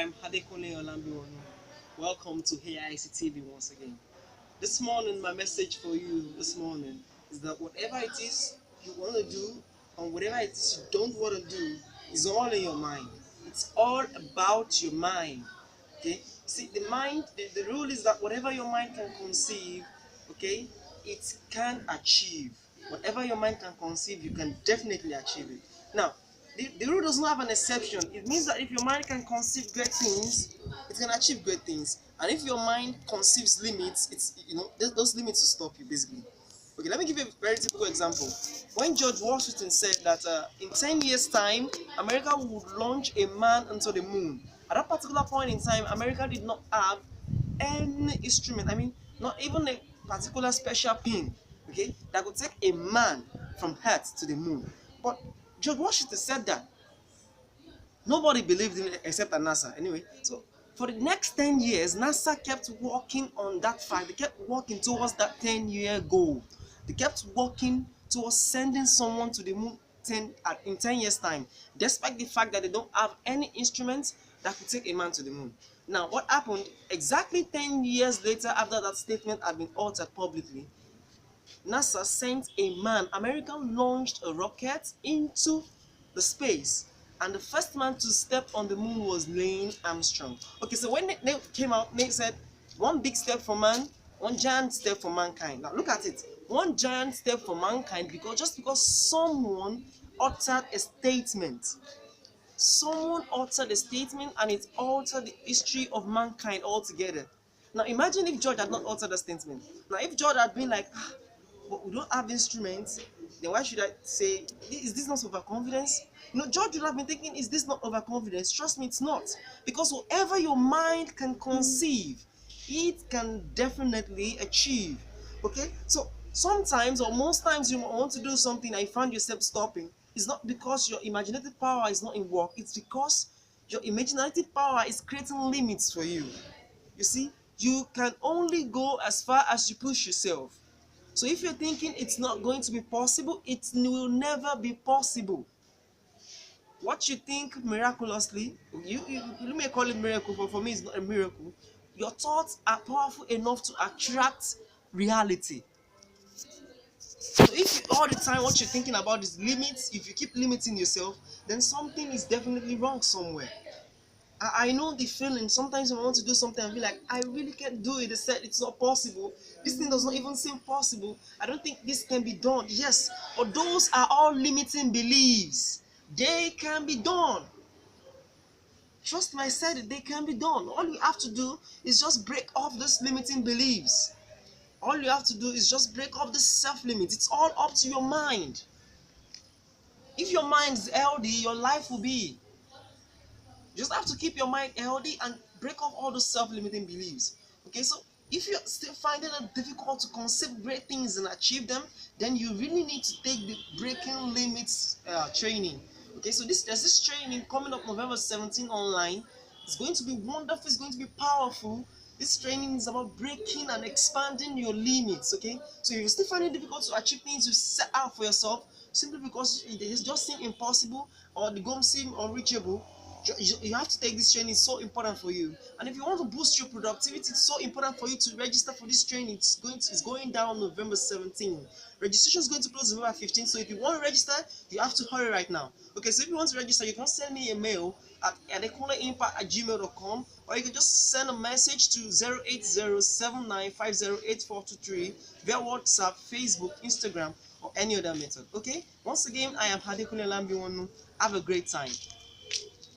am Hadekunle Olambiwonu. Welcome to AIC TV once again. This morning, my message for you this morning is that whatever it is you want to do and whatever it is you don't want to do is all in your mind. It's all about your mind. Okay? See, the mind, the rule is that whatever your mind can conceive, okay, it can achieve. Whatever your mind can conceive, you can definitely achieve it. Now, the rule does not have an exception. It means that if your mind can conceive great things, it can achieve great things. And if your mind conceives limits, those limits will stop you basically. Okay, let me give you a very typical example. When George Washington said that in 10 years' time, America would launch a man into the moon. At that particular point in time, America did not have any instrument. I mean, not even a particular special pin, okay, that could take a man from Earth to the moon. But George Washington said that. Nobody believed in it except at NASA. Anyway, so for the next 10 years, NASA kept working on that fact. They kept working towards that 10-year goal. They kept working towards sending someone to the moon in 10 years' time, despite the fact that they don't have any instruments that could take a man to the moon. Now, what happened exactly 10 years later after that statement had been uttered publicly? NASA sent a man. America launched a rocket into the space, and the first man to step on the moon was Neil Armstrong. Okay, so when they came out, they said one big step for man, one giant step for mankind. Now look at it, one giant step for mankind, because someone uttered a statement. Someone uttered a statement and it altered the history of mankind altogether. Now imagine if George had not uttered a statement. Now if George had been like, but we don't have instruments, then why should I say, is this not overconfidence? George would have been thinking, is this not overconfidence? Trust me, it's not. Because whatever your mind can conceive, it can definitely achieve. Okay? So sometimes or most times you want to do something and you find yourself stopping. It's not because your imaginative power is not in work, it's because your imaginative power is creating limits for you. You see, you can only go as far as you push yourself. So if you're thinking it's not going to be possible, it will never be possible. What you think miraculously, you may call it miracle, but for me it's not a miracle. Your thoughts are powerful enough to attract reality. So if all the time what you're thinking about is limits, if you keep limiting yourself, then something is definitely wrong somewhere. I know the feeling. Sometimes when I want to do something, I feel like I really can't do it. They said it's not possible. This thing does not even seem possible. I don't think this can be done. Yes, but those are all limiting beliefs. They can be done. Trust me, I said it. They can be done. All you have to do is just break off those limiting beliefs. All you have to do is just break off this self-limit. It's all up to your mind. If your mind is healthy, your life will be. You just have to keep your mind healthy and break off all those self-limiting beliefs. Okay, so if you're still finding it difficult to conceive great things and achieve them, then you really need to take the breaking limits training. Okay, so there's this training coming up November 17 online. It's going to be wonderful. It's going to be powerful. This training is about breaking and expanding your limits. Okay, so if you still find it difficult to achieve things you set out for yourself simply because it just seem impossible or the goal seem unreachable, you have to take this training. It's so important for you. And if you want to boost your productivity, it's so important for you to register for this training. It's going down November 17. Registration is going to close November 15. So if you want to register, you have to hurry right now. Okay, so if you want to register, you can send me a mail at adekunleimpact@gmail.com, or you can just send a message to 08079508423 via WhatsApp, Facebook, Instagram, or any other method. Okay, once again, I am Hadekunle Olambiwonu. Have a great time.